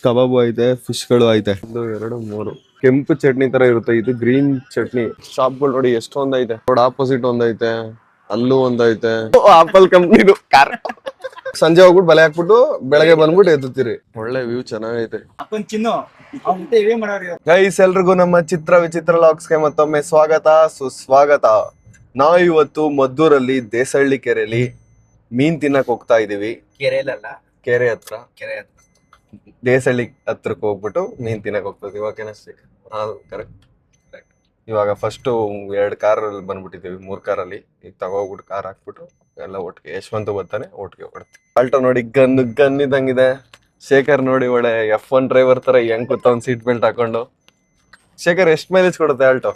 ಕಬಾಬು ಐತೆ, ಫಿಶ್ಗಳು ಐತೆ. 1 2 3 ಕೆಂಪು ಚಟ್ನಿ ತರ ಇರುತ್ತೆ, ಇದು ಗ್ರೀನ್ ಚಟ್ನಿ. ಶಾಪ್ಗಳು ನೋಡಿ ಎಷ್ಟೊಂದ್ ಐತೆ. ರೋಡ್ ಆಪೋಸಿಟ್ ಒಂದೈತೆ, ಅಲ್ಲೂ ಒಂದೈತೆ. ಆಪಲ್ ಕಂಪ್ನಿದು ಕಾರ್. ಸಂಜೆ ಹೋಗ್ಬಿಟ್ಟು ಬಲೆ ಹಾಕ್ಬಿಟ್ಟು ಬೆಳಗ್ಗೆ ಬಂದ್ಬಿಟ್ಟು ಎತ್ತುತ್ತೀರಿ. ಒಳ್ಳೆ ವ್ಯೂ ಚೆನ್ನಾಗೈತೆ. ಗೈಸ್, ಎಲ್ರಿಗೂ ನಮ್ಮ ಚಿತ್ರ ವಿಚಿತ್ರ ಲಾಗ್ಸ್ಗೆ ಮತ್ತೊಮ್ಮೆ ಸ್ವಾಗತ ಸುಸ್ವಾಗತ. ನಾವು ಇವತ್ತು ಮದ್ದೂರಲ್ಲಿ ದೇಸಹಳ್ಳಿ ಕೆರೆಯಲ್ಲಿ ಮೀನ್ ತಿನ್ನಕ್ ಹೋಗ್ತಾ ಇದೀವಿ. ಕೆರೆ ಹತ್ರ ದೇಸಹಳ್ಳಿ ಹತ್ರಕ್ಕೆ ಹೋಗ್ಬಿಟ್ಟು ಮೀನ್ ತಿನ್ನಕ್ ಹೋಗ್ತದೆ. ಇವಾಗ ಕರೆಕ್ಟ್. ಇವಾಗ ಫಸ್ಟ್ 2 ಕಾರಲ್ಲಿ ಬಂದ್ಬಿಟ್ಟಿದೀವಿ, 3 ಕಾರಲ್ಲಿ. ಈಗ ತಗೋಗ್ಬಿಟ್ಟು ಕಾರ್ ಹಾಕ್ಬಿಟ್ಟು ಎಲ್ಲ ಒಟ್ಟಿಗೆ ಯಶವಂತ ಬರ್ತಾನೆ, ಒಟ್ಟಿಗೆ ಹೊಡ್ತೀವಿ. ಆಲ್ಟೋ ನೋಡಿ ಗನ್ ಇದ್ದಂಗಿದೆ. ಶೇಖರ್ ನೋಡಿ ಒಳ್ಳೆ F1 ಡ್ರೈವರ್ ತರ ಹೆಂಗ್ ಕೂತವ್ನ್ ಸೀಟ್ ಬೆಲ್ಟ್ ಹಾಕೊಂಡು. ಶೇಖರ್ ಎಷ್ಟು ಮೈಲೇಜ್ ಕೊಡುತ್ತೆ ಆಲ್ಟೋ?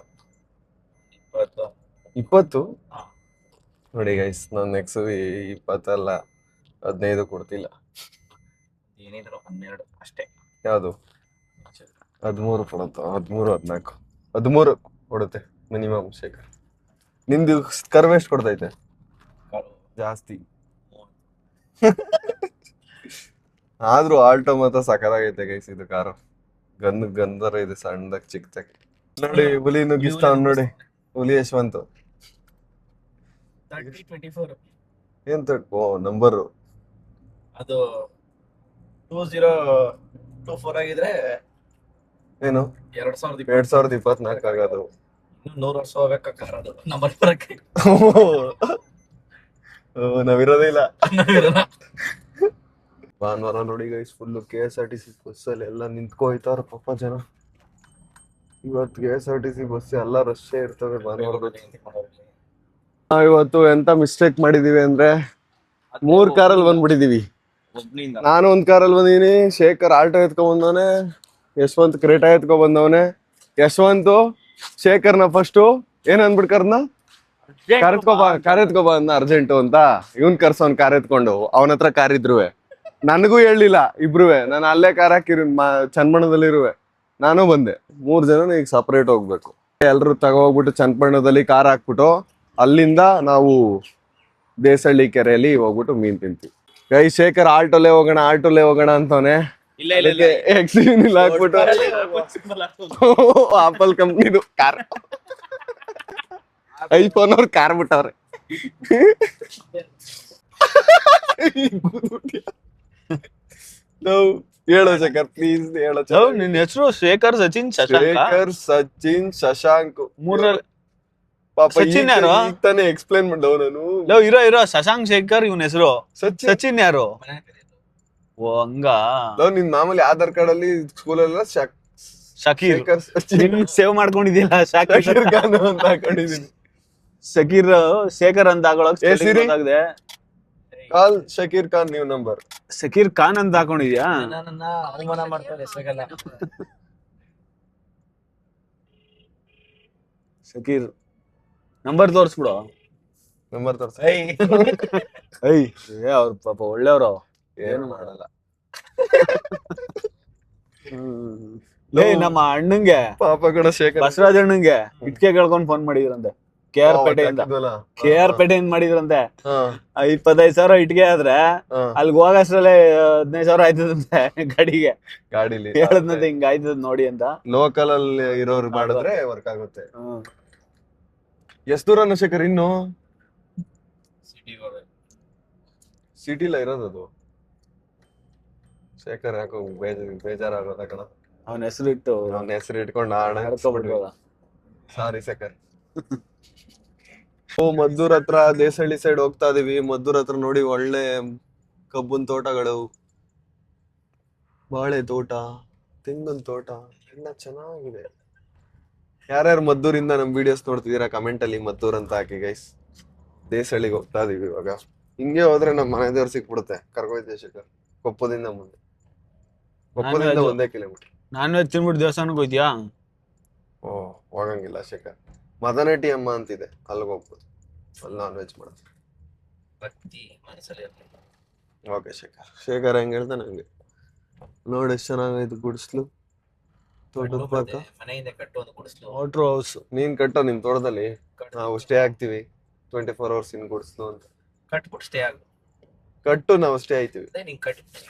20 ನೋಡಿ ಗೈಸ್, ನಾನು ನೆಕ್ಸ್ಟ್ 20 ಅಲ್ಲ 15 ಕೊಡ್ತಿಲ್ಲ. ಏನಿದ್ರು 12 ಅಷ್ಟೇ. ಯಾವುದು 13 ಕೊಡುತ್ತ? 13 14 ಕೊಡುತ್ತೆ ಮಿನಿಮಮ್. ಶೇಖರ್ ನಿಂದು ಕರ್ವ್ ಎಷ್ಟು ಕೊಡ್ತೈತೆ? ಜಾಸ್ತಿ. ಆದ್ರೂ ಆಲ್ಟೋ ಮಾತ್ರ ಸಕಲಾಗೈತೆ ಗೈಸ್. ಇದು ಕಾರು ಗಂಧರ ಇದೆ, ಸಣ್ಣದಾಗಿ ಚಿಕ್ಕದಾಗಿ. ನೋಡಿ ಹುಲಿ ನುಗ್ಗಿಸ್ತಾವ್ ನೋಡಿ, ಹುಲಿ ಯಶವಂತ್. 3024 ಏನ್ ಓ ನಂಬರ್ ಅದು 2024 ಆಗಿದ್ರೆ ಏನು 2024 ಆಗೋದು. ಇನ್ನು 100 ವರ್ಷ ಹೋಗ್ಬೇಕಾದ ನಂಬರ್ ಬರಕ್ಕೆ. ನಾವಿರೋದೇ ಇಲ್ಲ. ಭಾನುವಾರ ನೋಡಿ ಗೈಸ್, ಫುಲ್ KSRTC ಬಸ್ಸಲ್ಲಿ ಎಲ್ಲ ನಿಂತ್ಕೋಯ್ತಾರ ಪಾಪ ಜನ. ಇವತ್ತು KSRTC ಬಸ್ ಎಲ್ಲ ರಶ್ಶೇ ಇರ್ತವೆ ಭಾನುವಾರ. ಇವತ್ತು ಎಂತ ಮಿಸ್ಟೇಕ್ ಮಾಡಿದೀವಿ ಅಂದ್ರೆ 3 ಕಾರಲ್ಲಿ ಬಂದ್ಬಿಟ್ಟಿದೀವಿ. ನಾನು 1 ಕಾರಲ್ಲಿ ಬಂದಿನಿ, ಶೇಖರ್ ಆಲ್ಟೋ ಎತ್ಕೊಂಡ್ ಬಂದವನೆ, ಯಶವಂತ್ ಕ್ರೇಟಾ ಎತ್ಕೊಂಡ್ ಬಂದವನೆ. ಯಶವಂತು ಶೇಖರ್ನ ಫಸ್ಟ್ ಏನ್ ಅಂದ್ಬಿಟ್ ಕರ್ನ ಕಾರ್ ಎತ್ಕೊಬ ಅಂದ ಅರ್ಜೆಂಟು ಅಂತ. ಇವನ್ ಕರ್ಸೋನ್ ಕಾರ್ ಎತ್ಕೊಂಡು, ಅವನ ಹತ್ರ ಕಾರ್ ಇದ್ರುವೆ. ನನಗೂ ಹೇಳಿಲ್ಲ ಇಬ್ರುವೆ. ನಾನು ಅಲ್ಲೇ ಕಾರ್ ಹಾಕಿರು ಚನ್ನಬಣ್ಣದಲ್ಲಿ ಇರುವೆ. ನಾನು ಬಂದೆ. 3 ಜನ ಈಗ ಸಪರೇಟ್ ಹೋಗ್ಬೇಕು. ಎಲ್ರು ತಗೋಗ್ಬಿಟ್ಟು ಚನ್ನಬಣ್ಣದಲ್ಲಿ ಕಾರ್ ಹಾಕ್ಬಿಟ್ಟು ಅಲ್ಲಿಂದ ನಾವು ದೇಸಹಳ್ಳಿ ಕೆರೆಯಲ್ಲಿ ಹೋಗ್ಬಿಟ್ಟು ಮೀನ್ ತಿಂತೀವಿ. ಗೈ ಶೇಖರ್ ಆಲ್ಟೋಲೆ ಹೋಗೋಣ ಅಂತವನೆ. ಎಕ್ಸಿವಿಲ್ ಹಾಕ್ಬಿಟ್ಟು ಆಪಲ್ ಕಂಪ್ನಿದು ಕಾರ್, ಐಫೋನ್ ಅವ್ರ ಕಾರ್ ಬಿಟ್ಟವ್ರೆ. ಹೇಳೋ ಶೇಖರ್ ಪ್ಲೀಸ್ ಹೇಳೋ. ನಿನ್ ಹೆಸರು ಶೇಖರ್ ಸಚಿನ್ ಶಶಾಂಕ್. 3 ಪಾಪ ಸಚಿನ್ ಯಾರು? ಈಗ ತಾನೇ ಎಕ್ಸ್ಪ್ಲೈನ್ ಮಾಡ್ದವ್ ನಾನು. ಇರೋ ಶಶಾಂಕ್ ಶೇಖರ್ ಇವನ್ ಹೆಸರು. ಸಚಿನ್ ಯಾರು? ಓ ಹಂಗ. ನಿನ್ ಮಾಮೂಲಿ ಆಧಾರ್ ಕಾರ್ಡ್ ಅಲ್ಲಿ ಸ್ಕೂಲೆಲ್ಲ ಶಕೀರ್ ಸೇವ್ ಮಾಡ್ಕೊಂಡಿದ್ದಿಲ್ಲ. ಶಕೀರ್ ಖಾನ್ ಅಂತ ಹಾಕೊಂಡಿದೀನಿ. ಶಕೀರ್ ಶೇಖರ್ ಅಂತ ಹಾಕೊಳಕ್ ಕಾಲ್ ಶಕೀರ್ ಖಾನ್ ನ್ಯೂ ನಂಬರ್. ಶಕೀರ್ ಖಾನ್ ಅಂತ ಹಾಕೊಂಡಿದ್ಯಾ? ಅವಮಾನ ಮಾಡ್ತಾರೆ ಸಿಗಲ್ಲ. ಶಕೀರ್ ನಂಬರ್ ತೋರ್ಸ್ಬಿಡು. ನಂಬರ್ ತೋರ್ಸ. ಅವ್ರ ಪಾಪ ಒಳ್ಳೆಯವ್ರು, ಏನು ಮಾಡಲ್ಲ. ನಮ್ಮ ಅಣ್ಣಂಗೆ ಪಾಪ ಕಣ ಶೇಖರ್, ಬಸವರಾಜ್ ಅಣ್ಣಂಗೆ ಇಟ್ಕೆ ಕೇಳ್ಕೊಂಡ್ ಫೋನ್ ಮಾಡಿದ್ರಂತೆ. KR ಪೇಟೆಯಿಂದ ಮಾಡಿದ್ರಂತೆ. 25,000 ಇಟ್ಗೆ ಆದ್ರೆ ಅಲ್ಲಿಗೆ ಹೋಗಷ್ಟ್ರಲ್ಲೇ 15,000 ಆಯ್ತದಂತೆ ಗಾಡಿಲಿ. ಹೇಳದ್ನಂತೆ ಹಿಂಗ ಆಯ್ತದ ನೋಡಿ ಅಂತ. ಲೋಕಲ್ ಅಲ್ಲಿ ಇರೋರು ಮಾಡಿದ್ರೆ ವರ್ಕ್ ಆಗುತ್ತೆ. ಎಷ್ಟು ದೂರ ಶೇಖರ್? ಇನ್ನು ಸಿಟಿಲ ಇರೋದು ಶೇಖರ್. ಯಾಕೋ ಬೇಜಾರಾಗೋದ ಕಣ. ಅವನ ಹೆಸರು ಇಟ್ಕೊಂಡು ಸಾರಿ ಶೇಖರ್. ಮದ್ದೂರ್ ಹತ್ರ ದೇಸಹಳ್ಳಿ ಸೈಡ್ ಹೋಗ್ತಾ ಇದೀವಿ. ಮದ್ದೂರ್ ಹತ್ರ ನೋಡಿ ಒಳ್ಳೆ ಕಬ್ಬನ್ ತೋಟಗಳು, ಬಾಳೆ ತೋಟ, ತೆಂಗಿನ ತೋಟ ಎಲ್ಲ ಚೆನ್ನಾಗಿದೆ. ಯಾರ್ಯಾರು ಮದ್ದೂರಿಂದ ನಮ್ ವಿಡಿಯೋಸ್ ನೋಡ್ತಿದೀರಾ ಕಮೆಂಟ್ ಅಲ್ಲಿ ಮದ್ದೂರ್ ಅಂತ ಹಾಕಿ ಗೈಸ್. ದೇಸಹಳ್ಳಿಗೆ ಹೋಗ್ತಾ ಇದೀವಿ ಇವಾಗ. ಹಿಂಗೆ ಹೋದ್ರೆ ನಮ್ ಮನೆ ದೇವ್ರು ಸಿಕ್ಬಿಡುತ್ತೆ. ಕರ್ಕೋಯ್ತೀವಿ ಶೇಖರ್. ಕೊಪ್ಪದಿಂದ 1 ಕಿಲೋಮೀಟರ್. ನಾನ್ ವೆಜ್ ತಿನ್ಬಿಟ್ಟು ದೇವಸ್ಥಾನಕ್ಕೆ ಹೋಯ್ತೀಯಾ? ಓ ಹೋಗಂಗಿಲ್ಲ ಶೇಖರ್. ಮದನಟಿ ಅಮ್ಮ ಅಂತಿದೆ, ಅಲ್ಲಿಗೆ ಹೋಗ್ಬೋದು. ಅಲ್ಲಿ ನಾನ್ ವೆಜ್ ಮಾಡೋದು. ಓಕೆ ಶೇಖರ್ ಹೆಂಗ್ ಹೇಳ್ತಾನೆ ಹಂಗೆ. ನೋಡಿ ಎಷ್ಟು ಚೆನ್ನಾಗೈತೆ ಗುಡಿಸ್ಲು, ತೋಟದ ಪಕ್ಕ. ವಾಟರ್ ಹೌಸ್ ನೀನ್ ಕಟ್ಟೋ ನಿಮ್ ತೋಟದಲ್ಲಿ. ನಾವು ಸ್ಟೇ ಆಗ್ತೀವಿ 24 hours ಇನ್ ಗುಡಿಸ್ಲು ಅಂತ. ಕಟ್ಬಿಟ್ಟು ಸ್ಟೇ ಆಗು. ಕಟ್ಟು ನಾವು ಸ್ಟೇ ಆಯ್ತೀವಿ.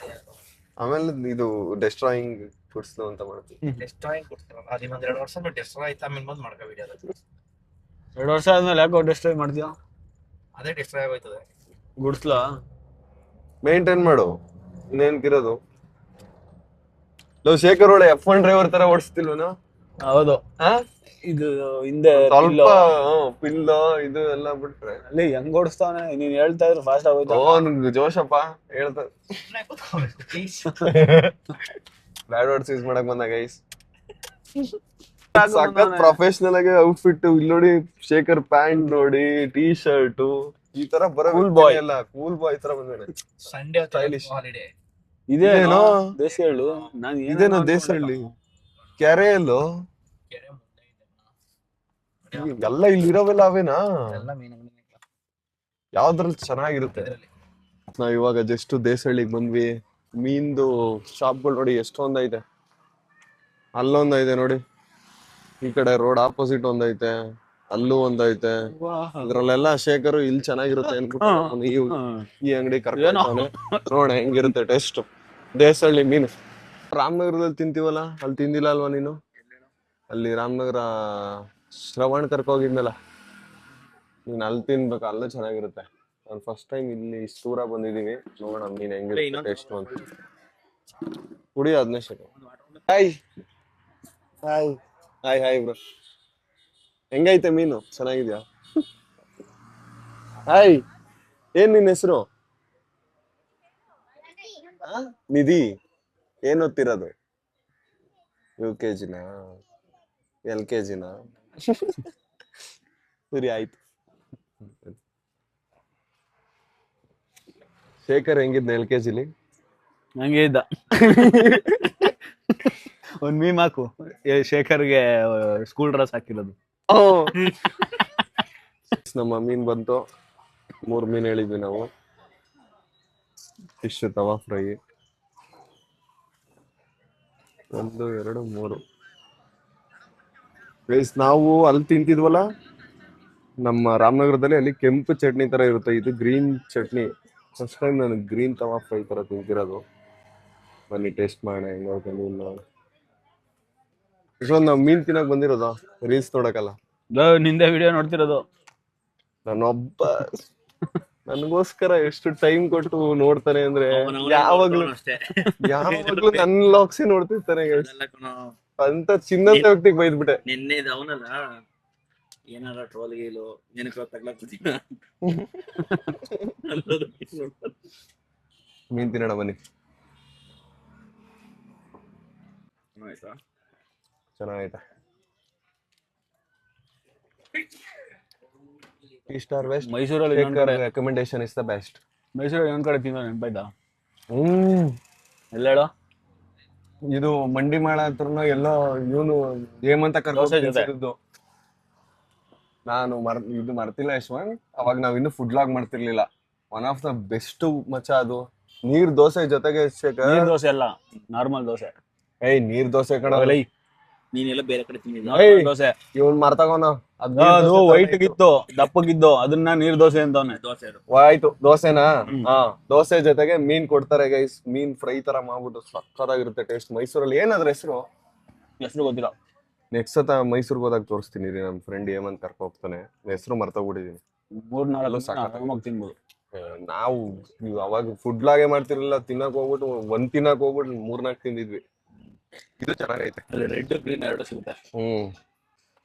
ಆಮೇಲೆ ಇದು ಡೆಸ್ಟ್ರಾಯಿಂಗ್ ಫುಡ್ಸ್ ಅಂತ ಮಾಡ್ತೀವಿ. ಡೆಸ್ಟ್ರಾಯಿಂಗ್ ಕೊಡ್ತಾರಲ್ಲ ಅದು ಇನ್ನೊಂದ್ 2 ವರ್ಷ ಡೆಸ್ಟ್ರಾಯ್ ಆಯ್ತು ಆಮೇಲೆ ಬಂದು ಮಾಡ್ಕೋ ವಿಡಿಯೋ 2 ವರ್ಷ ಆದ್ಮೇಲೆ ಯಾಕೋ ಡೆಸ್ಟ್ರಾಯ್ ಮಾಡ್ತೀಯ? ಅದೇ ಡೆಸ್ಟ್ರಾಯ್ ಆಗೋಯ್ತದೆ. ಗುಡ್ಸ್ಲಾ ಮೇಂಟೈನ್ ಮಾಡು, ಇನ್ನೇನ್ಕಿರೋದು. ನಾವು ಶೇಖರ್ ಒಳ್ಳೆ F1 ಡ್ರೈವರ್ ತರ ಓಡಿಸ್ತಿಲ್ವನ? ಹೌದು. ಇದು ಹಿಂದೆ ಸ್ವಲ್ಪ ಪಿಲ್ಲ ಇದು ಎಲ್ಲ ಬಿಟ್ರೆ ಅಲ್ಲಿ ಹೆಂಗ್ ಓಡಿಸ್ತಾವನೆ, ನೀನ್ ಹೇಳ್ತಾ ಇದ್ರು ಫಾಸ್ಟ್ ಆಗೋಯ್ತು. ನಿಮ್ಗೆ ಜೋಶಪ್ಪ ಹೇಳ್ತಾ ಬ್ಯಾಡ್ ವರ್ಡ್ಸ್ ಯೂಸ್ ಮಾಡಕ್ ಬಂದ ಗೈಸ್. ಸಖತ್ ಪ್ರೊಫೆಷನಲ್ ಆಗಿ ಔಟ್ಫಿಟ್ ಇಲ್ಲಿ ನೋಡಿ. ಶೇಖರ್ ಪ್ಯಾಂಟ್ ನೋಡಿ, ಟೀ ಶರ್ಟ್ ಈ ತರ ಬರೋ ಕೂಲ್ ಬಾಯ್ ಅಲ್ಲ, ಕೂಲ್ ಬಾಯ್ ತರ ಬಂದಾನೆ. ಸಂಡೇ ಸ್ಟೈಲಿಶ್ ಹಾಲಿಡೇ ಇದೇನೋ ದೇಶಹಳ್ಳಿ. ನಾನು ಇದೇನೋ ದೇಶಹಳ್ಳಿ ಕೆರೆ ಎಲ್ಲೋ ಕೆರೆ ಮುಂದೆ ಇದೆ ಎಲ್ಲ ಇಲ್ಲಿ ಇರೋವೆಲ್ಲ ಅವೇನಾ? ಎಲ್ಲ ಮೀನುಗಳು ಯಾವ್ದ್ರಲ್ಲಿ ಚೆನ್ನಾಗಿರುತ್ತೆ? ನಾವ್ ಇವಾಗ ಜಸ್ಟ್ ದೇಸಹಳ್ಳಿಗೆ ಬಂದ್ವಿ. ಮೀನ್ದು ಶಾಪ್ಗಳು ನೋಡಿ ಎಷ್ಟೊಂದೈತೆ. ಅಲ್ಲೊಂದೈತೆ ನೋಡಿ, ಈ ಕಡೆ ರೋಡ್ ಆಪೋಸಿಟ್ ಒಂದೈತೆ, ಅಲ್ಲೂ ಒಂದೈತೆ. ಇದ್ರಲ್ಲೆಲ್ಲ ಶೇಖರು ಇಲ್ಲಿ ಚೆನ್ನಾಗಿರುತ್ತೆ ಅನ್ಬಿಟ್ಟು ಈ ಅಂಗಡಿ ಕರ್ಕೊಂಡು ನೋಡ ಹೆಂಗಿರುತ್ತೆ ಟೇಸ್ಟ್. ದೇಸಹಳ್ಳಿ ಮೀನು ರಾಮನಗರದಲ್ಲಿ ತಿಂತೀವಲ್ಲ, ಅಲ್ಲಿ ತಿಂದಿಲ್ಲ ಅಲ್ವಾ ನೀನು? ಅಲ್ಲಿ ರಾಮನಗರ ಶ್ರವಣ್ ಕರ್ಕೋಗಿದ್ನಲ್ಲ, ನೀನ್ ಅಲ್ಲಿ ತಿನ್ಬೇಕು, ಅಲ್ಲೂ ಚೆನ್ನಾಗಿರುತ್ತೆ. ನಾನು ಫಸ್ಟ್ ಟೈಮ್ ಇಲ್ಲಿ ಇಷ್ಟು ದೂರ ಬಂದಿದೀವಿ. ನೋಡೋಣ ಮೀನ್ ಹೆಂಗಿರುತ್ತೆ ಟೇಸ್ಟ್ ಅಂತ. ಕುಡಿ 15 second. Hi hi hi hi bro, ಹೆಂಗೈತೆ ಮೀನು? ಚೆನ್ನಾಗಿದ್ಯಾ? ಹಾಯ್, ಏನ್ ನಿನ್ ಹೆಸರು? ನಿಧಿ. ಏನ್ ಓದ್ತಿರೋದು? UKG ನಾ LKG ನಾ? ಸರಿ ಆಯ್ತು. ಶೇಖರ್ ಹೆಂಗಿದ್ನ LKG? ಹಂಗೆ ಇದ್ದ. ಒಂದ್ ಮೀಮ್ ಹಾಕು, ಶೇಖರ್ಗೆ ಸ್ಕೂಲ್ ಡ್ರೆಸ್ ಹಾಕಿರೋದು. ನಮ್ಮ ಮೀನ್ ಬಂತು. 3 ಮೀನ್ ಹೇಳಿದ್ವಿ ನಾವು. ಫಿಶ್ ತವಾ ಫ್ರೈ 1 2 3. ಗೈಸ್ ನಾವು ಅಲ್ಲಿ ತಿಂತಿದ್ವಲ್ಲ ನಮ್ಮ ರಾಮನಗರದಲ್ಲಿ, ಅಲ್ಲಿ ಕೆಂಪು ಚಟ್ನಿ ತರ ಇರುತ್ತೆ, ಇದು ಗ್ರೀನ್ ಚಟ್ನಿ. ಫಸ್ಟ್ ಟೈಮ್ ನಾನು ಗ್ರೀನ್ ತವಾ ಫ್ರೈ ತರ ತಿಂತಿರೋದು. ಬನ್ನಿ ಟೇಸ್ಟ್ ಮಾಡೋಣ ಹೆಂಗ ಮೀನ್. ಇಷ್ಟೊಂದು ನಾವು ಮೀನ್ ತಿನ್ನಕ್ ಬಂದಿರೋದು ರೀಲ್ಸ್ ನೋಡಕಲ್ಲ. ನಿಂದೆ ವಿಡಿಯೋ ನೋಡ್ತಿರೋದು ನಾನೊಬ್ಬ. ನನ್ಗೋಸ್ಕರ ಎಷ್ಟು ಟೈಮ್ ಕೊಟ್ಟು ನೋಡ್ತಾನೆ ಅಂದ್ರೆ, ಯಾವಾಗ್ಲೂ ನನ್ ಲಾಕ್ಸಿ ನೋಡ್ತಿರ್ತಾನೆ. ಅಂತ ಚಿನ್ನದ ವ್ಯಕ್ತಿಗೆ ಬೈದ್ಬಿಟ್ಟೆ. ನಿನ್ನೆ ಅವನಲ್ಲ ಏನಾರ ಟ್ರೋಲ್ ಗೀಲು ಏನಕ್ಕೆ ತಗ್ಲಾಕ್ ಮೀನ್ ತಿನ್ನೋಣ ಬನ್ನಿ. ಚೆನ್ನಾಗೈತೆ. ಸ್ಟಾರ್ ವೆಸ್ಟ್ ಮೈಸೂರಲ್ಲಿ ರೆಕಮೆಂಡೇಶನ್ ಇಸ್ ದ ಬೆಸ್ಟ್. ಮೈಸೂರಲ್ಲಿ ಇನ್ನೊಂದ್ ಕಡೆ ತಿನ್ನೋ ನೆನಪಾಯ್ತಾ? ಎಲ್ಲ ಹೇಳೋ. ಇದು ಮಂಡಿ ಮಾಳ ಹತ್ರನೋ ಎಲ್ಲೋ ಇವನು ಹೇಮಂತ ಕರ್ಕೊಂಡು. ನಾನು ಇದು ಮರ್ತಿಲ್ಲ ಯಶವಂತ್, ಅವಾಗ ನಾವ್ ಇನ್ನು ಫುಡ್ ಲಾಗ್ ಮಾಡ್ತಿರ್ಲಿಲ್ಲ. ಒನ್ ಆಫ್ ದ ಬೆಸ್ಟ್ ಮಚ್ಚ ಅದು. ನೀರ್ ದೋಸೆ ಜೊತೆಗೆ ನೀರ್ ದೋಸೆ ಅಲ್ಲ, ನಾರ್ಮಲ್ ದೋಸೆ. ನೀರ್ ದೋಸೆ ಕಣ. ನೀನೆಲ್ಲ ಬೇರೆ ಕಡೆ ತಿಂದಿದ್ದ ದೋಸೆ ಇವನ್ ಮರ್ತಗೋನ. ಅದು ವೈಟ್ ಗಿತ್ತು, ದಪ್ಪಗಿದ್ದು, ಅದನ್ನ ನೀರ್ ದೋಸೆ ಅಂತವನೆ. ದೋಸೆ ಆಯ್ತು ದೋಸೆನಾ? ದೋಸೆ ಜೊತೆಗೆ ಮೀನ್ ಕೊಡ್ತಾರೆ ಗೈಸ್. ಮೀನ್ ಫ್ರೈ ತರ ಮಾಡ್ಬಿಟ್ಟು ಸಕ್ಕತ್ತಾಗಿರುತ್ತೆ ಟೇಸ್ಟ್. ಮೈಸೂರಲ್ಲಿ ಏನಾದ್ರ ಹೆಸರು ಗೊತ್ತಿಲ್ಲ. ನೆಕ್ಸ್ಟ್ ಸತ ಮೈಸೂರ್ಗೆ ಹೋದಾಗ ತೋರಿಸ್ತೀನಿ. ನಮ್ ಫ್ರೆಂಡ್ ಹೇಮಂತ್ ಕರ್ಕೊ ಹೋಗ್ತಾನೆ. ಹೆಸರು ಮರ್ತೋಗ್ಬಿಟ್ಟಿದೀನಿ. 3-4 ತಿನ್ಬೋದು. ನಾವು ಅವಾಗ ಫುಡ್ ಲಾಗೆ ಮಾಡ್ತಿರ್ಲಿಲ್ಲ. ತಿನ್ನಕ್ ಹೋಗ್ಬಿಟ್ಟು ತಿನ್ನಕ್ ಹೋಗ್ಬಿಟ್ಟು 3-4 ತಿಂದಿದ್ವಿ. ಇದು ಚೆನ್ನಾಗೈತೆ. ರೆಡ್ ಗ್ರೀನ್ 2 ಸಿಗುತ್ತೆ.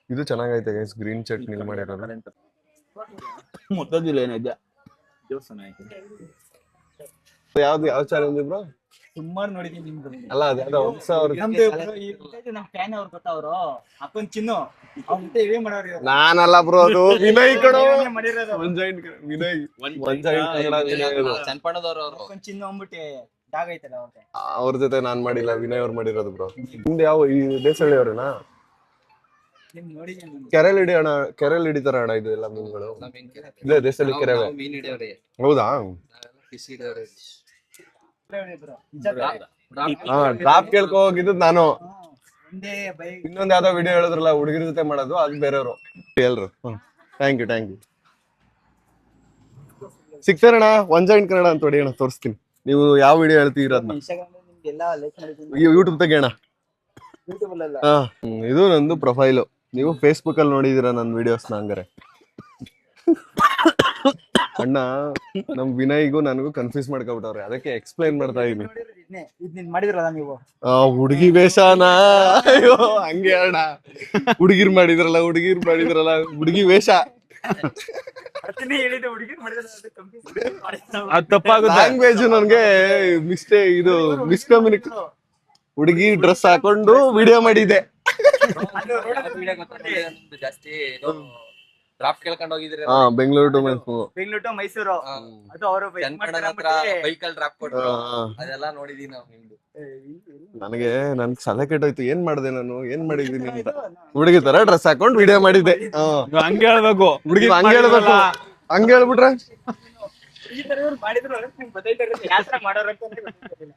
ಇದು ಚೆನ್ನಾಗೈತೆ ಗೈಸ್. ಗ್ರೀನ್ ಚಟ್ನಿ ಮಾಡಿರೋದು. ಮೊತ್ತದಿಲ್ಲ ಏನಿದೆ ಯಾವ್ದು ಯಾವ ಚಾಲೆಂಜ್ ಬ್ರೋ? ಸುಮಾರು ನೋಡಿದೀನಿ ನಿಮ್ದು. ಅಲ್ಲ ಅದ್ಯಾವ್ದೋ ಹೊಸ ಅವ್ರ ನಮ್ ಫ್ಯಾನ್ ಅವ್ರು ಗೊತ್ತವ್ರು ಅಪ್ಪನ್ ಚಿನ್ನು ಇವೇ ಮಾಡೋರು. ನಾನಲ್ಲ ಬ್ರೋ, ಅದು ವಿನಯ್ ಕಣೋ. ಮಾಡಿರೋದು ಚನ್ನಪಣ್ಣದವ್ರು. ಅಪ್ಪನ್ ಚಿನ್ನು ಅಂದ್ಬಿಟ್ಟು ಜಾಗ ಐತಲ್ಲ ಅವ್ರಿಗೆ. ಅವ್ರ ಜೊತೆ ನಾನ್ ಮಾಡಿಲ್ಲ, ವಿನಯ್ ಅವ್ರು ಮಾಡಿರೋದು ಬ್ರೋ. ಹಿಂದೆ ಯಾವ ಈ ದೇಸಹಳ್ಳಿ ಅವ್ರೇನಾ? ಕೆರೆಲ್ ಹಿಡಿತಾರ ಅಣ್ಣ ಇದು ಎಲ್ಲ ಮೀನುಗಳು. ಇಲ್ಲೇ ದೇಸಹಳ್ಳಿ ಕೆರೆ. ಹೌದಾ? ಡ್ರಾಪ್ ಕೇಳ್ಕೊ ಹೋಗಿದ್ದು ನಾನು. ಇನ್ನೊಂದ್ ಯಾವ್ದೋ ವಿಡಿಯೋ ಹೇಳಿದ್ರಲ್ಲ ಹುಡುಗಿರ ಜೊತೆ ಮಾಡೋದು, ಅದು ಬೇರೆಯವರು ಎಲ್ರು. Thank you. ಸಿಗ್ತಾರಣ್ಣ. 1 ಜಾಯಿಂಟ್ ಕನ್ನಡ ಅಂತ ಹೊಡಿ ಅಣ್ಣ, ತೋರಿಸ್ತೀನಿ. ನೀವು ಯಾವ ವಿಡಿಯೋ ಹೇಳ್ತೀರ ಅದನ್ನ. ಎಲ್ಲ ಲೈಕ್ ಮಾಡಿದ್ದೀನಿ ಯೂಟ್ಯೂಬ್ ತೆಗೆಯೋಣ. ಯೂಟ್ಯೂಬ್ ಅಲ್ಲ ಇದು ನಂದು ಪ್ರೊಫೈಲು. ನೀವು ಫೇಸ್ಬುಕ್ ಅಲ್ಲಿ ನೋಡಿದೀರಾ ನನ್ನ ವಿಡಿಯೋಸ್ನ ಹಂಗಾರೆ. ಅಣ್ಣ ನಮ್ ವಿನಯ್ಗೂ ನನಗೂ ಕನ್ಫ್ಯೂಸ್ ಮಾಡ್ಕೊಬಿಟ್ಟವ್ರೆ, ಅದಕ್ಕೆ ಎಕ್ಸ್ಪ್ಲೈನ್ ಮಾಡ್ತಾ ಇದೀನಿ. ಇದ್ ನೀನ್ ಮಾಡಿದ್ರಲ್ಲ ನೀವು ಹುಡುಗಿ ವೇಷನ, ಅಯ್ಯೋ ಹಂಗೆ ಅಣ್ಣ, ಹುಡುಗಿರ್ ಮಾಡಿದ್ರಲ್ಲ ಹುಡುಗಿ ವೇಷ. ಹೇಳಿದೆ ಹುಡುಗಿ ಮಾಡಿದ್ರೆ ಅದ್ ತಪ್ಪಾಗುತ್ತೆ. ಲ್ಯಾಂಗ್ವೇಜ್ ನನ್ಗೆ ಇದು ಮಿಸ್ಕಮ್ಯುನಿಕ್. ಹುಡುಗಿ ಡ್ರೆಸ್ ಹಾಕೊಂಡು ವಿಡಿಯೋ ಮಾಡಿದೆ. ಜಾಸ್ತಿ ಡ್ರಾಫ್ಟ್ ಕೇಳ್ಕೊಂಡು ಹೋಗಿದ್ರಿ ಬೆಂಗಳೂರು ಟು ಬೆಂಗಳೂರು ಟು ಮೈಸೂರು ಅದು ಅವರು ಬೈಕ್ ಅಲ್ಲಿ ಡ್ರಾಪ್ ಕೊಟ್ಟು ಅದೆಲ್ಲ ನೋಡಿದೀವಿ ನಾವು ನಿಮ್ದು. ನನಗೆ ನನ್ ಸಲ ಕೆಟ್ಟೋಯ್ತು, ಏನ್ ಮಾಡಿದೆ ನಾನು, ಏನ್ ಮಾಡಿದೀನಿ ಅಂತ. ಹುಡುಗಿ ತರ ಡ್ರೆಸ್ ಹಾಕೊಂಡು ವಿಡಿಯೋ ಮಾಡಿದ್ದೆ. ಹಂಗೆ ಹೇಳ್ಬೇಕು, ಹುಡುಗಿ ಹಂಗೆ ಹೇಳ್ಬೇಕು, ಹಂಗೆ ಹೇಳ್ಬಿಟ್ರೆ ಈ ತರ ಮಾಡಿದ್ರು ಯಾತ್ರ ಮಾಡೋರು ಅಂತ ಗೊತ್ತಿಲ್ಲ.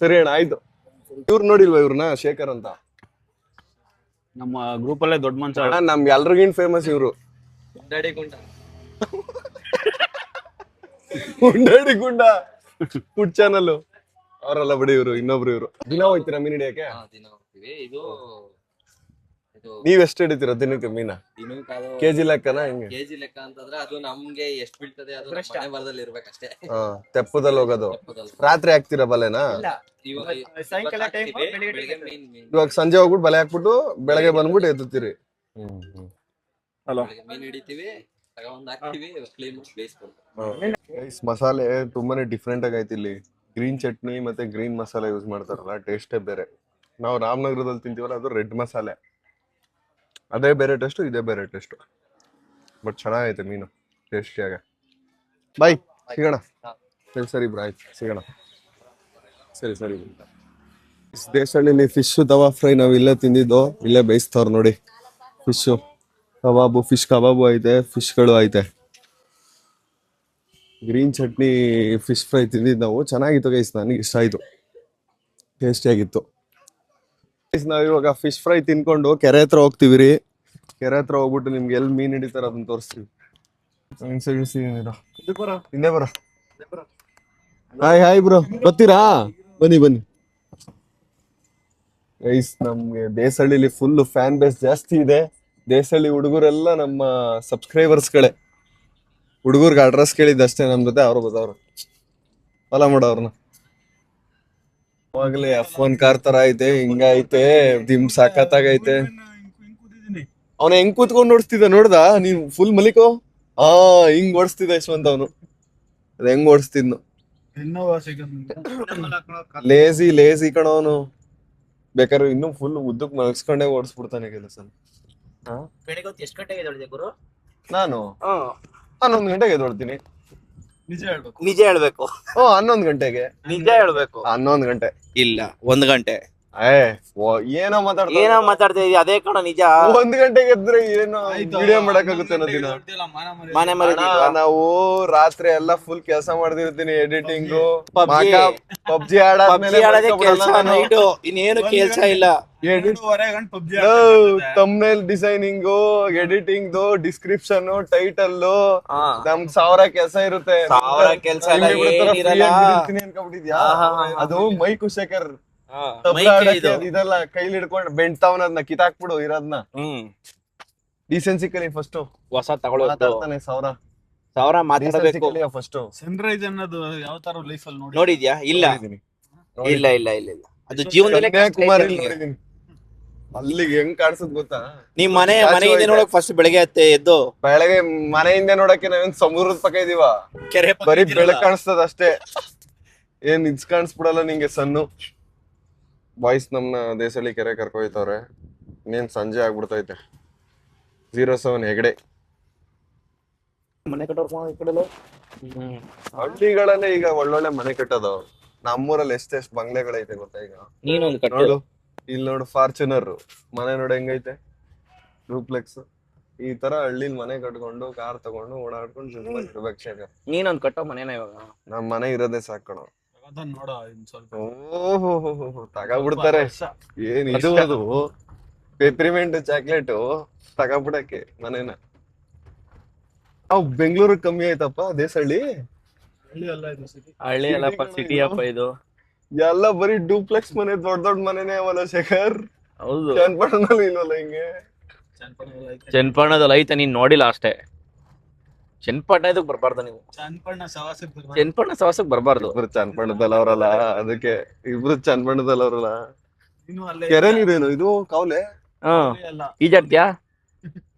ಸರಿ ಅಣ್ಣ ಆಯ್ತು. ಇವ್ರು ನೋಡಿಲ್ವಾ ಇವ್ರನ್ನ, ಶೇಖರ್ ಅಂತ ನಮ್ಮ ಗ್ರೂಪ್ ಅಲ್ಲೇ ದೊಡ್ಡ ಮನ್ಸ. ಅಣ್ಣ ನಮ್ ಎಲ್ರಿಗಿನ್ ಫೇಮಸ್ ಇವ್ರು. ಡ್ಯಾಡಿ ಗುಂಡ ಉಂಡಾಡಿ ಗುಂಡ ಫುಡ್ ಚಾನಲ್ ಅವರೆಲ್ಲ ಬಿಡಿ. ಇವ್ರು ಇನ್ನೊಬ್ರು ಇವ್ರು. ದಿನ ಹೋಯ್ತೀರಾ ಮೀನ್ ಹಿಡಿಯಕ್ಕೆ? ದಿನ ಹೋಗ್ತೀವಿ. ಇದು ನೀವ್ ಎಷ್ಟು ಹಿಡಿತೀರ ದಿನಕ್ಕೆ ಮೀನ? ದಿನಕ್ಕೆ ಅದು ಕೆಜಿ ಲೆಕ್ಕನ ಹೆಂಗೆ? ಕೆಜಿ ಲೆಕ್ಕ ಅಂತಂದ್ರೆ ಅದು ನಮ್ಗೆ ಎಷ್ಟ್ ಬೀಳ್ತದೆ ಅದು ನಮ್ಮ ಮನೆ ಬರದಲ್ಲಿ ಇರ್ಬೇಕಷ್ಟೇ. ತೆಪ್ಪದಲ್ಲಿ ಹೋಗೋದು. ರಾತ್ರಿ ಹಾಕ್ತೀರಾ ಬಲೆನಾ? ಇವಾಗ ಸಾಯಂಕಾಲ ಟೈಮ್ ಬೆಳಿಗ್ಗೆ ಬೆಳಿಗ್ಗೆ ಮೀನ್ ಇವಾಗ ಸಂಜೆ ಹೋಗ್ಬಿಟ್ಟು ಬಲೆ ಹಾಕ್ಬಿಟ್ಟು ಬೆಳಗ್ಗೆ ಬಂದ್ಬಿಟ್ಟು ಎತ್ತುತ್ತೀರಿ. ಬೆಳಿಗ್ಗೆ ಮೀನ್ ಹಿಡಿತೀವಿ, ತಗೊಂಡ್ ಹಾಕ್ತಿವಿ, ಕ್ಲೀನ್ ಮಾಡಿ ಬೇಯಿಸ್ಕೊಳ್ತೀವಿ. ಮಸಾಲೆ ತುಂಬಾನೇ ಡಿಫ್ರೆಂಟ್ ಆಗೈತಿ ಇಲ್ಲಿ. ಗ್ರೀನ್ ಚಟ್ನಿ ಮತ್ತೆ ಗ್ರೀನ್ ಮಸಾಲೆ ಯೂಸ್ ಮಾಡ್ತಾರಲ್ಲ, ಟೇಸ್ಟೇ ಬೇರೆ. ನಾವು ರಾಮನಗರದಲ್ಲಿ ತಿಂತೀವಲ್ಲ ಅದು ರೆಡ್ ಮಸಾಲೆ, ಅದೇ ಬೇರೆ ಟೇಸ್ಟು, ಇದೇ ಬೇರೆ ಟೇಸ್ಟು. ಬಟ್ ಚೆನ್ನಾಗೈತೆ ಮೀನು, ಟೇಸ್ಟಿಯಾಗ. ಬಾಯ್, ಸಿಗೋಣ. ಸರಿ ಬ್ರೋ, ಆಯ್ತು ಸಿಗೋಣ. ಸರಿ. ದೇಶಹಳ್ಳಿಲಿ ಫಿಶ್ ತವಾ ಫ್ರೈ ನಾವು ಇಲ್ಲೇ ತಿಂದಿದ್ದು, ಇಲ್ಲೇ ಬೇಯಿಸ್ತವ್ರು ನೋಡಿ. ಫಿಶು ಕಬಾಬು, ಫಿಶ್ ಕಬಾಬು ಐತೆ, ಫಿಶ್ಗಳು ಐತೆ. ಗ್ರೀನ್ ಚಟ್ನಿ ಫಿಶ್ ಫ್ರೈ ತಿಂದಿದ್ದು ನಾವು, ಚೆನ್ನಾಗಿತ್ತು ಗೈಸ್, ನನಗೆ ಇಷ್ಟ ಆಯ್ತು, ಟೇಸ್ಟಿಯಾಗಿತ್ತು. ನಾವ್ ಇವಾಗ ಫಿಶ್ ಫ್ರೈ ತಿನ್ಕೊಂಡು ಕೆರೆ ಹತ್ರ ಹೋಗ್ತೀವಿ ರೀ. ಕೆರೆ ಹತ್ರ ಹೋಗ್ಬಿಟ್ಟು ನಿಮ್ಗೆ ಎಲ್ಲಿ ಮೀನ್ ಹಿಡಿತಾರ ಅದನ್ನ ತೋರಿಸ್ತೀವಿ. ಹಿಂದೆ ಬರೋ. ಹಾಯ್ ಬ್ರೋ, ಬರ್ತೀರಾ? ಬನ್ನಿ. ಗೈಸ್ ನಮ್ಗೆ ದೇಸಹಳ್ಳಿಲಿ ಫುಲ್ ಫ್ಯಾನ್ ಬೇಸ್ ಜಾಸ್ತಿ ಇದೆ. ದೇಸಹಳ್ಳಿ ಹುಡುಗರೆಲ್ಲ ನಮ್ಮ ಸಬ್ಸ್ಕ್ರೈಬರ್ಸ್ಗಳೇ. ಹುಡುಗರ್ಗೆ ಅಡ್ರೆಸ್ ಕೇಳಿದ್ದಷ್ಟೇ, ನಮ್ ಜೊತೆ ಅವ್ರು ಬದವ್ರು ಫಾಲೋ ಮಾಡೋರ್ನ. ಅವಾಗಲೇ F1 ಕಾರ್ ತರ ಐತೆ, ಹಿಂಗೈತೆ, ದಿಮ್ ಸಾಕತ್ತಾಗೈತೆ. ಅವನ ಹೆಂಗ್ ಕೂತ್ಕೊಂಡ್ ಓಡಿಸ್ತಿದ್ದ ನೋಡ್ದ ನೀನ್? ಫುಲ್ ಮಲಿಕೋ. ಹಿಂಗ್ ಓಡಿಸ್ತಿದ್ದ ಯಶವಂತ್ ಅವನು. ಅದ್ ಹೆಂಗ್ ಓಡಿಸ್ತಿದ್ನು, ಲೇಸಿ ಕಣವನು. ಬೇಕಾದ್ರೆ ಇನ್ನೂ ಫುಲ್ ಉದ್ದಕ್ ಮಲಗಿಸ್ಕೊಂಡೇ ಓಡಿಸ್ಬಿಡ್ತಾನೆ ಕೆಲಸ. ಬೆಳಿಗ್ಗೆ ಹೊತ್ತು ಎಷ್ಟು ಗಂಟೆಗೆ ಎದ್ದೇಳಿದೆ ಗುರು? ನಾನು 11 ಗಂಟೆಗೆ ಎದ್ದೊಳ್ತೀನಿ. ನಿಜ ಹೇಳ್ಬೇಕು. 11 ಗಂಟೆಗೆ. ನಿಜ ಹೇಳ್ಬೇಕು. 11 ಗಂಟೆ ಇಲ್ಲ 1 ಗಂಟೆ. ಏನೋ ಮಾತಾಡ್ತಾ ಇದೀಯ, ಅದೇ ಕಣ ನಿಜ. 1 ಗಂಟೆಗೆ ಎದ್ರೆ ಏನೋ ವಿಡಿಯೋ ಮಾಡಕ್ಕಾಗುತ್ತೆ ಅನ್ನೋ ದಿನ. ಮನೆ ನಾವು ರಾತ್ರಿ ಎಲ್ಲ ಫುಲ್ ಕೆಲಸ ಮಾಡ್ತಿರ್ತೀನಿ, ಎಡಿಟಿಂಗು, ಪಬ್ಜಿ ಆಡಾದ್ಮೇಲೆ ಇನ್ನೇನು ಕೆಲ್ಸ ಇಲ್ಲ. Thumbnail designing, editing, description, title, ನಮ್ಗ್ 1000 ಕೆಲಸ ಇರುತ್ತೆ. 1000 ಕೆಲ್ಸ ಅನ್ಕೊಂಡ್ಬಿಟ್ಟಿದ್ಯಾ? ಅದು ಮೈಕು ಶೇಖರ್ ಇದೆಲ್ಲ ಕೈಲಿ ಹಿಡ್ಕೊಂಡು ಬೆಂಡ್ತಾವನ, ಅದನ್ನ ಕಿತ್ತಾಕ್ಬಿಡು ಇರೋದ್ನ. ಡಿಸೆನ್ಸಿ ಕಲಿ ಫಸ್ಟ್, ಹೊಸ ತಗೊಳ್ಳೋದು 1000 ಮಾತಾಡಬೇಕು ಫಸ್ಟ್. ಸನ್ರೈಸ್ ಅನ್ನೋದು ಯಾವ ತರ ಲೈಫ್ ಅಲ್ಲಿ ನೋಡಿದ್ಯಾ? ಇಲ್ಲ. ಅದು ಜೀವನದಲ್ಲೇ ಕನ್ಯಾಕುಮಾರಿ ಅಲ್ಲಿಗೆ ಹೆಂಗ್ ಕಾಣಿಸುದ್ ಗೊತ್ತಾ? ನಿಮ್ ಮನೆಯಿಂದ ನೋಡಕ್ ಫಸ್ಟ್ ಬೆಳಗ್ಗೆ ಎದ್ದು ಬೆಳಗ್ಗೆ ಮನೆಯಿಂದ ನೋಡಕ್ಕೆ ನಾವೇನ್ ಸಮುದ್ರದ ಪಕ್ಕ ಇದೀವ? ಕೆರೆ ಬರೀ ಬೆಳಕ್ ಕಾಣಿಸ್ತದ ಅಷ್ಟೇ, ಏನ್ ಇದ್ ಕಾಣಿಸ್ಬಿಡಲ್ಲ ನಿಂಗೆ. ಸಣ್ಣ ಬಾಯ್ಸ್ ನಮ್ನ ದೇಸಹಳ್ಳಿ ಕೆರೆ ಕರ್ಕೊಯ್ತವ್ರೆ. ಇನ್ನೇನ್ ಸಂಜೆ ಆಗ್ಬಿಡ್ತೈತೆ. 07 ಹೆಗಡೆ. ಮನೆ ಕಟ್ಟೋರು ಹಳ್ಳಿಗಳಲ್ಲೇ ಈಗ ಒಳ್ಳೊಳ್ಳೆ ಮನೆ ಕಟ್ಟೋದು. ನಮ್ಮೂರಲ್ಲಿ ಎಷ್ಟೆಷ್ಟು ಬಂಗ್ಲೆಗಳೈತೆ ಗೊತ್ತಾ ಈಗ? ನೀನೊಂದು ನೋಡು, ಇಲ್ಲಿ ನೋಡು ಫಾರ್ಚುನರ್ ಮನೆ ನೋಡು ಹೆಂಗೈತೆ, ಡೂಪ್ಲೆಕ್ಸ್. ಈ ತರ ಹಳ್ಳಿಲ್ ಮನೆ ಕಟ್ಕೊಂಡು ಕಾರ್ ತಗೊಂಡು ಓಡಾಡ್ಕೊಂಡು ಇರ್ಬೇಕು ಶೇಖರ್. ನೀನೊಂದು ಕಟ್ಟೋ ಮನೇನ ಇವಾಗ? ನಮ್ ಮನೆ ಇರೋದೇ ಸಾಕಣ. ನೋಡ ಸ್ವಲ್ಪ ಓಹೋ ತಗೊಂಡ್ಬಿಡ್ತಾರೆ. ಏನ್ ಇದು ಅದು ಪೆಪ್ರಿಮೆಂಟ್ ಚಾಕ್ಲೇಟ್ ತಗೊಂಡ್ಬಿಡಕ್ಕೆ ಮನೇನ. ಅವ್ ಬೆಂಗಳೂರಿಗೆ ಕಮ್ಮಿ ಆಯ್ತಪ್ಪ ದೇಸಹಳ್ಳಿ. ಹಳ್ಳಿ ಅಲ್ಲ ಇದು ಸಿಟಿ. ಹಳ್ಳಿ ಅಲ್ಲಪ್ಪ, ಸಿಟಿ ಅಪ್ಪ ಇದು. ಎಲ್ಲ ಬರೀ ಡೂಪ್ಲೆಕ್ಸ್ ಮನೆ, ದೊಡ್ಡ ದೊಡ್ಡ ಮನೆನೇ ಅವಲ್ಲ ಶೇಖರ್. ಹೌದು, ಚನ್ನಪಟ್ಟಣದಲ್ಲಿ ಇಲ್ವಲ್ಲ ಹಿಂಗೆ. ಚನ್ನಪಟ್ಟಣದಲ್ಲಿ ಐತೆ, ನೀನ್ ನೋಡಿಲ್ಲ ಅಷ್ಟೇ. ಚನ್ನಪಟ್ಟಣ ಇದಕ್ ಬರ್ಬಾರ್ದು ನೀವು. ಚನ್ನಪಣ್ಣ ಸವಾಸಕ್ಕೆ ಚನ್ನಪಟ್ಟಣ ಸವಾಸಕ್ ಬರ್ಬಾರ್ದು. ಇಬ್ರು ಚನ್ನಪಟ್ಟಣದಲ್ಲಿ ಅವರಲ್ಲ, ಅದಕ್ಕೆ ಇಬ್ರು ಚನ್ನಪಟ್ಟಣದಲ್ಲಿ ಅವರಲ್ಲ. ಇನ್ನು ಅಲ್ಲೇ ಕೆರೆ ನೀರೇನು ಇದು? ಕಾವಲೆ ಹ್ಮ್, ಅಲ್ಲ ಈಜಾಡ್ತೀಯಾ?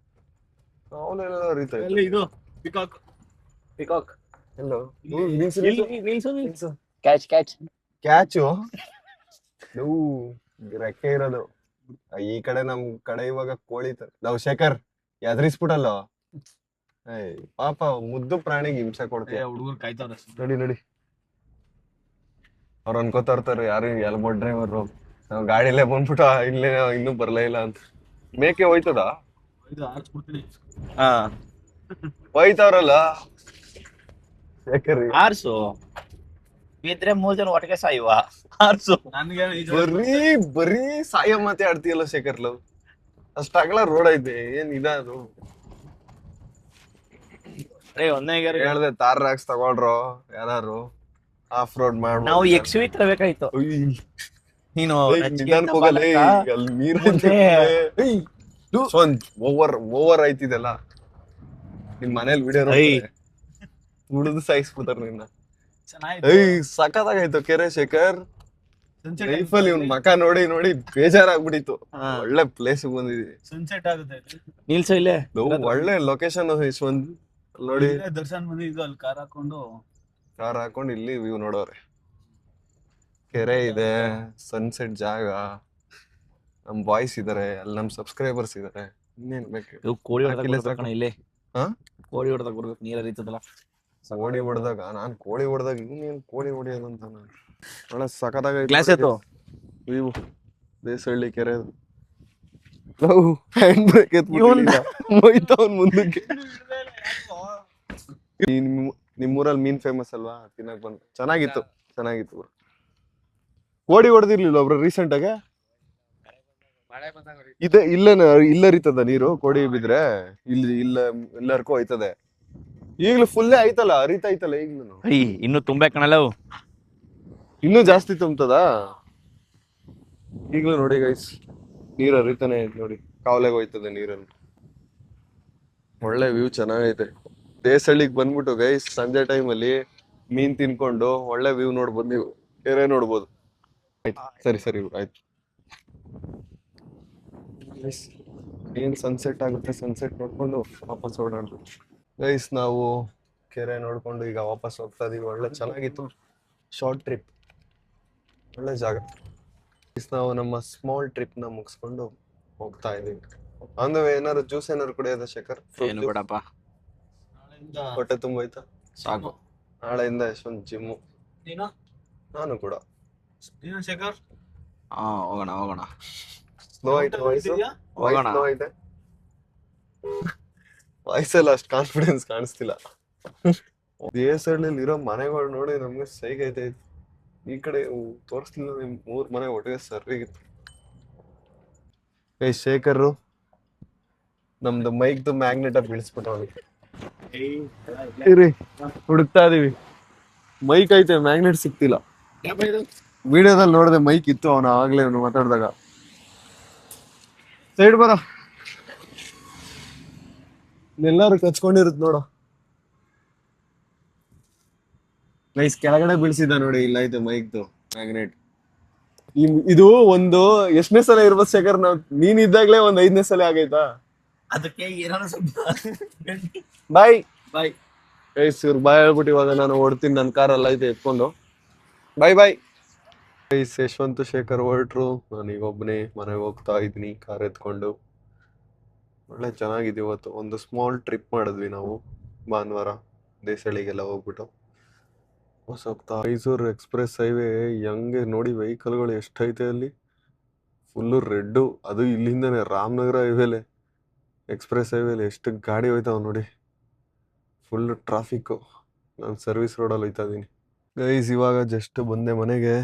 ಕಾವಲೆ ಹರಿತಾ ಅಲ್ಲಿ ಇದು ಪಿಕಾಕ್. ಪಿಕಾಕ್ ಎಲ್ಲೋ ನಿಲ್ಸು. Catch catch. ಕ್ಯಾಚು ರೆಕ್ಕೆ ಇರೋದು. ಈ ಕಡೆ ನಮ್ ಕಡೆ ಇವಾಗ ಕೋಳಿ ನಾವು ಶೇಖರ್ ಎದ್ರಿಸ್ಬಿಟ್ಟಲ್ಲ. ಪಾಪ ಮುದ್ದು ಪ್ರಾಣಿಗೆ ಹಿಂಸೆ ಕೊಡ್ತೀಯ. ಹುಡುಗರು ಕಾಯ್ತಾವ್ರೆ. ನಡಿ ನಡಿ. ಅವ್ರು ಅನ್ಕೋತಾ ಇರ್ತಾರೆ ಯಾರು ಎಲ್ಬೋ ಡ್ರೈವರ್ ನಾವ್ ಗಾಡಿಲೇ ಬಂದ್ಬಿಟ್ಟು ಇಲ್ಲೇ ಇನ್ನೂ ಬರ್ಲೇ ಇಲ್ಲ ಅಂತ. ಮೇಕೆ ಹೋಯ್ತದ? ಇದು ಆರಿಸ್ಬಿಡ್ತೀನಿ. ಹಾ, ಹೋಯ್ತವ್ರಲ್ಲ ಶೇಖರ್. ಆರ್ಸು. ಬಿದ್ರೆ 3 ಜನ ಒಟ್ಟಿಗೆ ಸಾಯುವ. ಆರ್ಸು. ನನ್ಗೆ ಬರೀ ಸಾಯ ಮಾತೆ ಆಡ್ತೀಯಲ್ಲ ಶೇಖರ್ ಲವ್. ಅಷ್ಟ ಅಗಲ ರೋಡ್ ಐತೆ, ಏನ್ ಇದದು? ಒಂದೇ ಹೇಳ್ದೆ ತಾರ್ ರಾಕ್ಸ್ ತಗೊಳ್ರೋ ಯಾರು, ಆಫ್ ರೋಡ್ ಮಾಡ್. ನಾವು XUV ತರಬೇಕಾಯ್ತು. ನೀನು ನಿಧಾನಕ್ಕೆ ಹೋಗಲ್ಲ, ಅಲ್ಲಿ ನೀರ್ ಓವರ್ ಆಯ್ತಿದೆಲ್ಲ. ನಿಮ್ ಮನೇಲಿ ವಿಡಿಯೋ ಉಳಿದು ಸಾಯಿಸ್ಬಿಡ್ತಾರ ನಿನ್ನ. ಸಖತ್ತಾಗಾಯ್ತು ಕೆರೆ ಶೇಖರ್. ಲೈಫಲ್ಲಿ ಇವ್ನ ಮಕ ನೋಡಿ ನೋಡಿ ಬೇಜಾರಾಗ್ಬಿಟ್ಟಿತ್ತು. ಒಳ್ಳೆ ಪ್ಲೇಸ್ ಬಂದಿದ್ವಿ. ಸನ್ಸೆಟ್ ಆಗುತ್ತೆ. ನಿಲ್ಸು ಇಲ್ಲೇ. ಒಳ್ಳೆ ಲೊಕೇಶನ್ ಯಶವಂತ್ ನೋಡಿ. ದರ್ಶನ್ ಬಂದಿದ್ದು ಅಲ್ಲಿ ಕಾರ್ ಹಾಕೊಂಡು ಇಲ್ಲಿ ವ್ಯೂ ನೋಡೋರೆ. ಕೆರೆ ಇದೆ, ಸನ್ಸೆಟ್ ಜಾಗ, ನಮ್ ಬಾಯ್ಸ್ ಇದಾರೆ, ಅಲ್ಲಿ ನಮ್ ಸಬ್ಸ್ಕ್ರೈಬರ್ಸ್ ಇದಾರೆ. ಇನ್ನೇನ್ ಬೇಕು? ಕೋಳಿ ಹೊಡೆದಾಗ ಇಲ್ಲಿ. ಹಾ, ಕೋಳಿ ಹೊಡೆದಾಗ ಬರ್ಬೇಕು, ನೀರ್ ಹರಿತದಲ್ಲ. ಕೋಳಿ ಹೊಡೆದಾಗ ನಾನ್ ಕೋಳಿ ಹೊಡೆದಾಗ ಇನ್ನೇನ್ ಕೋಳಿ ಹೊಡೆಯೋದಂತ ನಾನು. ಒಳ್ಳೆ ಸಖತ್ತಾಗ ಗ್ಲಾಸ್ ಎತ್ತು. ವ್ಯೂ ದೇಸಹಳ್ಳಿ ಕೆರೆ. ಹ್ಯಾಂಡ್ ಬ್ರೇಕ್ ಎತ್ಬಿಟ್ಟವನ್ ಮುಂದಕ್ಕೆ. ನಿಮ್ಮೂರಲ್ಲಿ ಮೀನ್ ಫೇಮಸ್ ಅಲ್ವಾ, ತಿನ್ನಕ್ ಬಂದು ಚೆನ್ನಾಗಿತ್ತು. ಕೋಡಿ ಹೊಡೆದಿರ್ಲಿಲ್ಲ ಒಬ್ರು ರೀಸೆಂಟ್ ಆಗಿ. ಇದೆ ಇಲ್ಲರಿತದ ನೀರು ಕೋಡಿ ಬಿದ್ರೆ? ಇಲ್ಲರ್ಕೋ ಹೋಯ್ತದೆ. ಈಗ್ಲೂ ಫುಲ್ಲೇ ಆಯ್ತಲ್ಲ, ಹರಿತೈತಲ್ಲ ಈಗ್ಲೂ. ಇನ್ನು ತುಂಬಾ ಕಣಲ್ಲ, ಇನ್ನೂ ಜಾಸ್ತಿ ತುಂಬತದ ಈಗ್ಲೂ. ನೋಡಿ ಗೈಸ್, ನೀರ್ ಹರಿತಾನೆ ನೋಡಿ, ಕಾವಲೆಗೆ ಹೋಯ್ತದೆ ನೀರಲ್ಲಿ. ಒಳ್ಳೆ ವ್ಯೂ ಚೆನ್ನಾಗೈತೆ. ದೇಸಹಳ್ಳಿಗೆ ಬಂದ್ಬಿಟ್ಟು ಗೈಸ್ ಸಂಜೆ ಟೈಮ್ ಅಲ್ಲಿ ಮೀನ್ ತಿನ್ಕೊಂಡು ಒಳ್ಳೆ ವ್ಯೂ ನೋಡ್ಬೋದು, ನೀವು ಕೆರೆ ನೋಡ್ಬೋದು. ಆಯ್ತು, ಸರಿ ಆಯ್ತು. ಏನ್ ಸನ್ಸೆಟ್ ಆಗುತ್ತೆ, ಸನ್ಸೆಟ್ ನೋಡ್ಕೊಂಡು ವಾಪಸ್ ಓಡಾಡ್ದು ಗೈಸ್. ನಾವು ಕೆರೆ ನೋಡ್ಕೊಂಡು ಈಗ ವಾಪಸ್ ಹೋಗ್ತಾ ಇದೀವಿ. ಒಳ್ಳೆ ಚೆನ್ನಾಗಿತ್ತು, ಶಾರ್ಟ್ ಟ್ರಿಪ್, ಒಳ್ಳೆ ಜಾಗ. ನಾವು ನಮ್ಮ ಸ್ಮಾಲ್ ಟ್ರಿಪ್ ನ ಮುಗಿಸ್ಕೊಂಡು ಹೋಗ್ತಾ ಇದೀವಿ. ಅಂದ್ರೆ ಏನಾದ್ರು ಜ್ಯೂಸ್ ಏನಾದ್ರು ಕುಡಿಯೋದ ಶೇಖರ್? ಏನು ಬೇಡಪ್ಪ, ಹೊಟ್ಟೆ ತುಂಬೋಯ್ತಾ? ಸಾಕು. ನಾಳೆಯಿಂದ ಯಶವಂತ್ ಜಿಮ್ಮು, ನಾನು ಕೂಡ. ಶೇಖರ್ ಹೋಗೋಣ. ಸ್ಲೋ ಆಯ್ತು ವಾಯ್ಸು, ಹೋಗೋಣ. ಸ್ಲೋ ಐತೆ ವಾಯ್ಸಲ್ಲಿ ಅಷ್ಟು ಕಾನ್ಫಿಡೆನ್ಸ್ ಕಾಣಿಸ್ತಿಲ್ಲ. ದೇಸಹಳ್ಳಿಲಿ ಇರೋ ಮನೆಗಳು ನೋಡಿ ನಮ್ಗೆ ಸೈಗೈತೆ. ಈ ಕಡೆ ತೋರಿಸ್ತಿಲ್ಲ, ನಿಮ್ 3 ಮನೆ ಒಟ್ಟಿಗೆ ಸರಿಗಿತ್ತು. ಶೇಖರ್ ನಮ್ದು ಮೈಕ್ದು ಮ್ಯಾಗ್ನೆಟ್ ಬೀಳಿಸ್ಬಿಟ್ಟವನಿ. ಹುಡುಕ್ತಾ ಇದೀವಿ, ಮೈಕ್ ಐತೆ, ಮ್ಯಾಗ್ನೆಟ್ ಸಿಕ್ತಿಲ್ಲ. ವಿಡಿಯೋದಲ್ಲಿ ನೋಡಿದೆ ಮೈಕ್ ಇತ್ತು, ಅವನ ಆಗ್ಲೇ ಮಾತಾಡಿದಾಗ. ಸೈಡ್ ಬರ, ಎಲ್ಲಾರು ಕಚ್ಕೊಂಡಿರುತ್ತ ನೋಡು. ನೈಸ್, ಕೆಳಗಡೆ ಬೀಳ್ಸಿದ್ದ ನೋಡಿ, ಇಲ್ಲ ಐತೆ ಮೈಕ್ದು ಮ್ಯಾಗ್ನೆಟ್. ಇದು ಒಂದು ಎಷ್ಟನೇ ಸಲ ಇರ್ಬೋದು ಶೇಖರ್? ನೀನ್ ಇದ್ದಾಗ್ಲೇ ಒಂದ್ 5ನೇ ಸಲ ಆಗೈತಾ? ಅದಕ್ಕೆ ಬಾಯ್ ಬಾಯ್ ಇವ್ರು ಬಾಯ್ ಹೇಳ್ಬಿಟ್ಟು ಇವಾಗ ನಾನು ಹೊಡ್ತೀನಿ, ನನ್ನ ಕಾರಲ್ಲಿ ಐತೆ ಎತ್ಕೊಂಡು. ಬಾಯ್. ಯಶವಂತ್ ಶೇಖರ್ ಹೊರಟ್ರು, ನಾನೀಗ ಒಬ್ಬನೇ ಮನೆಗೆ ಹೋಗ್ತಾ ಇದ್ದೀನಿ ಕಾರ್ ಎತ್ಕೊಂಡು. ಒಳ್ಳೆ ಚೆನ್ನಾಗಿದೆ. ಇವತ್ತು ಒಂದು ಸ್ಮಾಲ್ ಟ್ರಿಪ್ ಮಾಡಿದ್ವಿ ನಾವು ಭಾನುವಾರ, ದೇಸಹಳ್ಳಿಗೆಲ್ಲ ಹೋಗ್ಬಿಟ್ಟು ಹೋಗ್ತಾ. ಮೈಸೂರು ಎಕ್ಸ್ಪ್ರೆಸ್ ಹೈವೇ ಹೆಂಗೆ ನೋಡಿ, ವೆಹಿಕಲ್ಗಳು ಎಷ್ಟೈತೆ ಅಲ್ಲಿ, ಫುಲ್ಲು ರೆಡ್ಡು. ಅದು ಇಲ್ಲಿಂದನೇ ರಾಮನಗರ ಹೈವೇಲೆ, ಎಕ್ಸ್ಪ್ರೆಸ್ ಹೈವೇಲಿ ಎಷ್ಟು ಗಾಡಿ ಹೋಯ್ತಾವ ನೋಡಿ, ಫುಲ್ ಟ್ರಾಫಿಕ್ಕು. ನಾನು ಸರ್ವಿಸ್ ರೋಡಲ್ಲಿ ಹೋಯ್ತಾ ಇದ್ದೀನಿ ಗೈಸ್. ಇವಾಗ ಜಸ್ಟ್ ಬಂದೆ ಮನೆಗೆ,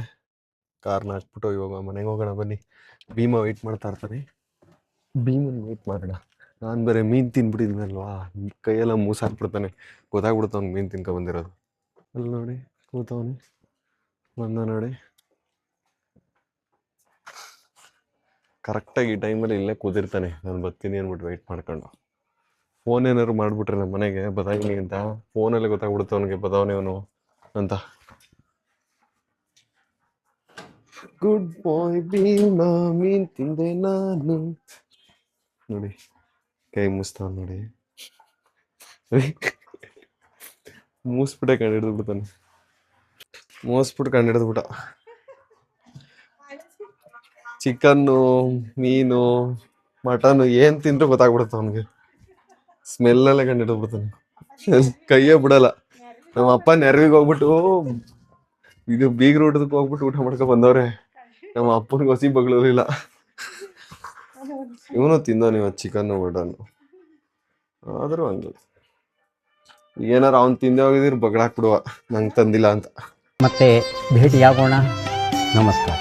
ಕಾರ್ನ ಹಾಕ್ಬಿಟ್ಟು ಇವಾಗ ಮನೆಗೆ ಹೋಗೋಣ ಬನ್ನಿ. ಭೀಮಾ ವೆಯ್ಟ್ ಮಾಡ್ತಾ ಇರ್ತಾನೆ, ಭೀಮನ್ ವೆಯ್ಟ್ ಮಾಡೋಣ. ನಾನು ಬೇರೆ ಮೀನು ತಿನ್ಬಿಟ್ಟಿದ್ನಲ್ವಾ, ಕೈಯೆಲ್ಲ ಮೂಸಾಕ್ಬಿಡ್ತಾನೆ, ಗೊತ್ತಾಗ್ಬಿಡ್ತಾವ ಮೀನು ತಿನ್ಕೊ ಬಂದಿರೋದು. ಅಲ್ಲಿ ನೋಡಿ ಕೂತವನಿ, ಬಂದ ನೋಡಿ. ಕರೆಕ್ಟಾಗಿ ಈ ಟೈಮಲ್ಲಿ ಇಲ್ಲೇ ಕೂತಿರ್ತಾನೆ, ನಾನು ಬರ್ತೀನಿ ಅಂದ್ಬಿಟ್ಟು ವೆಯ್ಟ್ ಮಾಡ್ಕೊಂಡು. ಫೋನ್ ಏನಾದ್ರು ಮಾಡಿಬಿಟ್ರೆ ನಮ್ಮ ಮನೆಗೆ ಬದಾಗಿನಿ ಅಂತ, ಫೋನಲ್ಲೇ ಗೊತ್ತಾಗ್ಬಿಡುತ್ತೆ ಅವನಿಗೆ ಬದವನೇ ಅವನು ಅಂತ. ಗುಡ್ ಬಾಯ್ ಭೀಮಾ ಮೀನ್ ತಿಂದೆ ನಾನು. ನೋಡಿ ಕೈ ಮುಸ್ತಾವ ನೋಡಿ, ಮೂಸ್ಬಿಟ್ಟೆ ಕಂಡು ಹಿಡಿದು ಬಿಡ್ತಾನೆ, ಮೋಸ್ಬಿಟ್ಟು ಕಂಡು ಹಿಡಿದು ಬಿಟ್ಟ. ಚಿಕನ್ನು, ಮೀನು, ಮಟನ್ ಏನ್ ತಿಂದ್ರೂ ಗೊತ್ತಾಗ್ಬಿಡುತ್ತೆ ಅವನಿಗೆ, ಸ್ಮೆಲ್ಲಲ್ಲೇ ಕಂಡು ಹಿಡಿದು ಬಿಡ್ತಾನೆ, ಕೈಯೇ ಬಿಡಲ್ಲ. ನಮ್ಮ ಅಪ್ಪ ನೆರವಿಗೆ ಹೋಗ್ಬಿಟ್ಟು ಇದು ಬೀಗ್ರ ಊಟದಕ್ಕೆ ಹೋಗ್ಬಿಟ್ಟು ಊಟ ಮಾಡ್ಕೊ ಬಂದವ್ರೆ, ನಮ್ಮ ಅಪ್ಪನಿಗೆ ಹೊಸಿ ಬಗ್ಲಿಲ್ಲ. ಇವನು ತಿಂದವನು ಇವತ್ತು ಚಿಕನ್ನು ಮಟನ್ನು, ಆದ್ರೂ ಹಂಗೆ ಏನಾರು ಅವ್ನು ತಿಂದೆ ಹೋಗಿದ್ರೆ ಬಗ್ಳಾಕ್ಬಿಡುವ ನಂಗೆ ತಂದಿಲ್ಲ ಅಂತ. ಮತ್ತೆ ಭೇಟಿಯಾಗೋಣ. ನಮಸ್ಕಾರ.